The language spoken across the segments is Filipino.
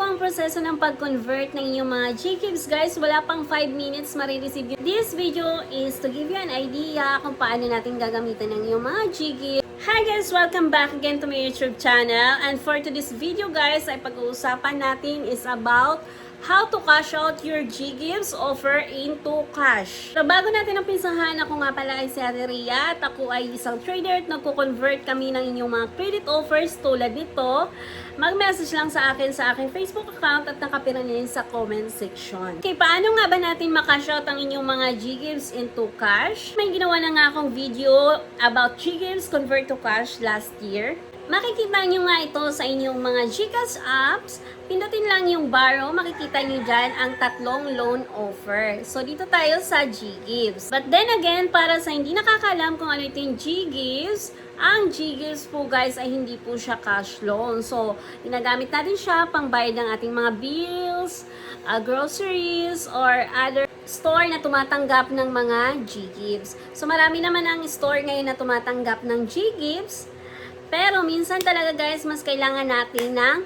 po ang proseso ng pag-convert ng inyong mga Gcash guys. Wala pang 5 minutes marireceive yun. This video is to give you an idea kung paano natin gagamitin ng inyong mga Gcash. Hi guys! Welcome back again to my YouTube channel. And for today's video guys, ay pag-uusapan natin is about how to cash out your Gcash offer into cash. So bago natin umpisahan, ako nga pala ay si Ate Rhea at ako ay isang trader at nagko-convert kami ng inyong mga credit offers tulad nito. Mag-message lang sa aking Facebook account at nakapira niyo sa comment section. Okay, paano nga ba natin makash out ang inyong mga Gcash into cash? May ginawa na nga akong video about Gcash convert to cash last year. Makikita nyo nga ito sa inyong mga Gcash apps. Pindutin lang yung borrow, makikita nyo dyan ang tatlong loan offer. So, dito tayo sa Gcash. But then again, para sa hindi nakakalam kung ano ito yung Gcash, ang Gcash po guys ay hindi po siya cash loan. So, ginagamit natin siya pang bayad ng ating mga bills, groceries, or other store na tumatanggap ng mga Gcash. So, marami naman ang store ngayon na tumatanggap ng Gcash. Pero minsan talaga guys, mas kailangan natin ng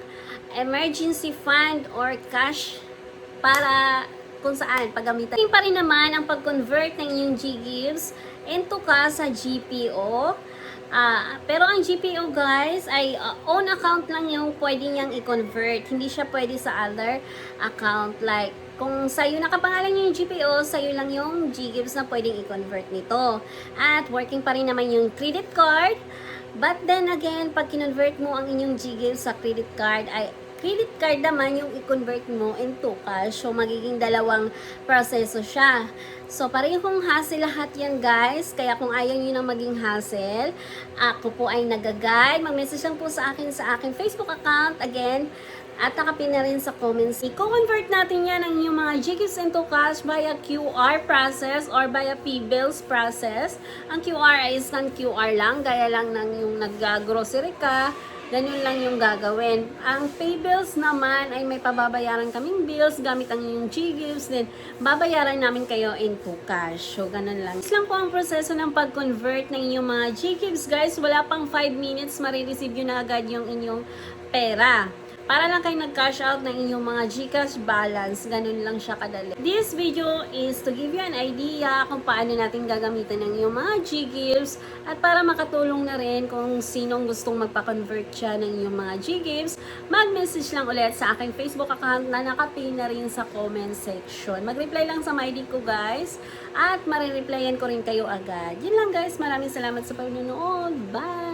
emergency fund or cash para kung saan paggamitan. Ito pa rin naman ang pag-convert ng inyong Gcash into cash sa GPO. Pero ang GPO guys ay own account lang yung pwede niyang i-convert. Hindi siya pwede sa other account. Like kung sa'yo nakapangalan niyo yung GPO, sa'yo lang yung Gcash na pwedeng i-convert nito. At working pa rin naman yung credit card. But then again, pag kinonvert mo ang inyong Gcash sa credit card, ay credit card naman yung i-convert mo into cash. So, magiging dalawang proseso siya. So, parehong hassle lahat yan guys. Kaya kung ayaw nyo nang maging hassle, ako po ay nag-guide. Mag-message lang po sa aking Facebook account. Again, at nakapin na rin sa comments. I-convert natin yan ang inyong mga Gcash into cash via QR process or via P-bills process. Ang QR ay isang QR lang, gaya lang ng yung nag-grocery ka, ganun lang yung gagawin. Ang P-bills naman ay may pababayaran kaming bills gamit ang inyong Gcash, then babayaran namin kayo into cash. So, ganun lang. Is lang po ang proseso ng pag-convert ng inyong mga Gcash guys. Wala pang 5 minutes, marireceive yun na agad yung inyong pera. Para lang kayo nag-cash out ng inyong mga Gcash balance. Ganun lang siya kadali. This video is to give you an idea kung paano natin gagamitin ng inyong mga Gcash at para makatulong na rin kung sinong gustong magpa-convert siya ng inyong mga Gcash, mag-message lang ulit sa aking Facebook account na nakapin na rin sa comment section. Mag-reply lang sa my ID ko guys at marireplyan ko rin kayo agad. Yun lang guys. Maraming salamat sa panonood. Bye!